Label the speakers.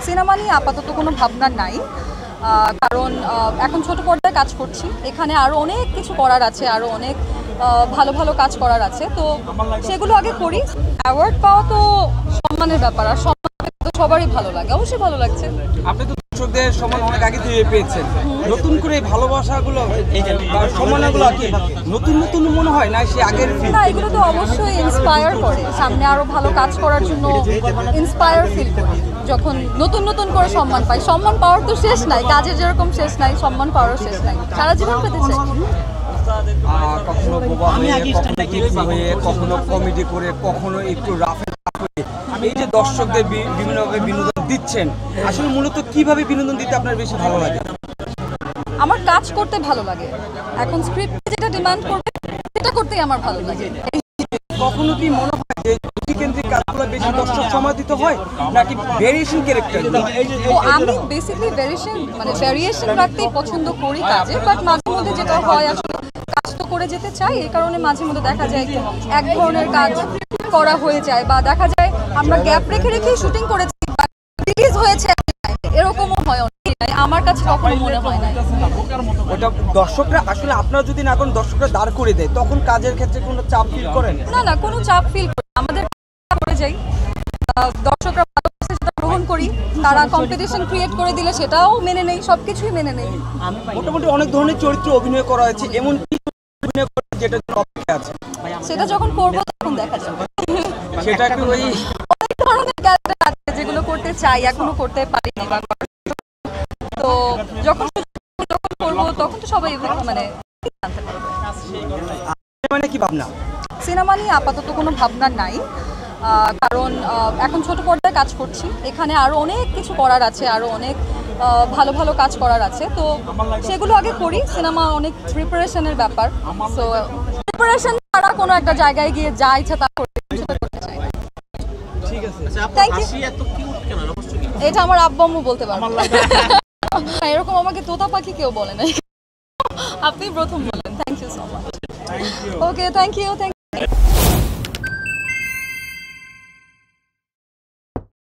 Speaker 1: Cinema নিয়ে আপাতত কোনো ভাবনা নাই, কারণ এখন ছোট পর্দায় কাজ করছি। এখানে আরও অনেক কিছু করার আছে, আরও অনেক ভালো ভালো কাজ করার আছে, তো সেগুলো আগে করি। অ্যাওয়ার্ড পাওয়া তো সম্মানের ব্যাপার, আর সম্মান তো সবারই ভালো লাগে, অবশ্যই ভালো লাগছে।
Speaker 2: আপনি তো দর্শকদের সম্মান অনেক আগে থেকে পেয়েছেন, নতুন করে এই ভালোবাসাগুলো সম্মানগুলো কি নতুন নতুন মনে হয় না সে আগের
Speaker 1: না, এগুলো তো অবশ্যই ইন্সপায়ার করে, সামনে আরো ভালো কাজ করার জন্য ইন্সপায়ার ফিল করি যখন নতুন নতুন করে সম্মান পাই। সম্মান পাওয়ার তো শেষ নাই, কাজের যেরকম শেষ নাই, সম্মান পাওয়ারও শেষ নাই, সারা জীবন পেতে চাই।
Speaker 2: কখনো বোবা হয়ে, কখনো গিফট হয়ে, কখনো কমেডি করে, কখনো একটু রাফে হয়ে এই যে দর্শকদের বিভিন্নভাবে বিনোদন দিচ্ছেন, আসলে মূলত কিভাবে বিনোদন দিতে আপনার বেশি ভালো লাগে?
Speaker 1: আমার কাজ করতে ভালো লাগে, এখন স্ক্রিপ্টে যেটা ডিমান্ড করবে সেটা করতেই আমার ভালো লাগে।
Speaker 2: কখনো কি মনে হয় যে কেন্দ্রিক কাজগুলো বেশি দর্শক সময় দিতে হয় নাকি ভেরিয়েশন ক্যারেক্টার?
Speaker 1: আমি বেসিক্যালি ভেরিয়েশন রাখতেই পছন্দ করি কাজে, বাট মাঝে মধ্যে যেটা হয় আসলে কাজ তো করে যেতে চাই, এই কারণে মাঝে মধ্যে দেখা যায় এক ধরনের কাজ করা হয়ে যায়, বা দেখা যায় আমরা গ্যাপ রেখে রেখেই শুটিং করেছি, রিলিজ হয়েছে এরকমও হয়। আমার কাছে কখনো মনে হয় না
Speaker 2: ওটা দর্শকরা আসলে আপনারা যদি না করেন, দর্শকরা দাঁড় করে দেয়, তখন কাজের ক্ষেত্রে কোনো চাপ ফিল করেন?
Speaker 1: না না, কোনো চাপ ফিল করি না, আমাদের করে যাই, দর্শকরা ভালোবাসে সেটা গ্রহণ করি, তারা কম্পিটিশন ক্রিয়েট করে দিলে সেটাও মেনে নেই, সবকিছুই মেনে নেই।
Speaker 2: মোটামুটি অনেক ধরনের চরিত্র অভিনয় করা হয়েছে, এমন কি অভিনয় করে যেটা অপেক্ষা আছে?
Speaker 1: সেটা যখন করবো তখন দেখা যাবে।
Speaker 2: সেটা কি ওই
Speaker 1: অনেক ধরনের ক্যারেক্টার আছে যেগুলো করতে চাই, এখনো করতে পারিনি, বা তো যখন করবো তখন তো সবাই জানতে পারবে।
Speaker 2: মানে কি ভাবনা?
Speaker 1: সিনেমা নিয়ে আপাতত কোনো ভাবনা নাই, কারণ এখন ছোট পর্দায় কাজ করছি। এখানে আরও অনেক কিছু করার আছে, আরও অনেক ভালো ভালো কাজ করার আছে, তো সেগুলো আগে করি। সিনেমা অনেক প্রিপারেশনের ব্যাপার, সো প্রিপারেশন ছাড়া কোনো একটা জায়গায় গিয়ে যা ইচ্ছা তা করতে চাই।
Speaker 2: ঠিক আছে,
Speaker 1: থ্যাংক ইউ। এটা আমার আব্বু আম্মু বলতে পারবো। এরকম আমাকে তোতা পাখি কেউ বলে নাই, আপনি প্রথম বলেন। Thank you so much. Okay, thank you.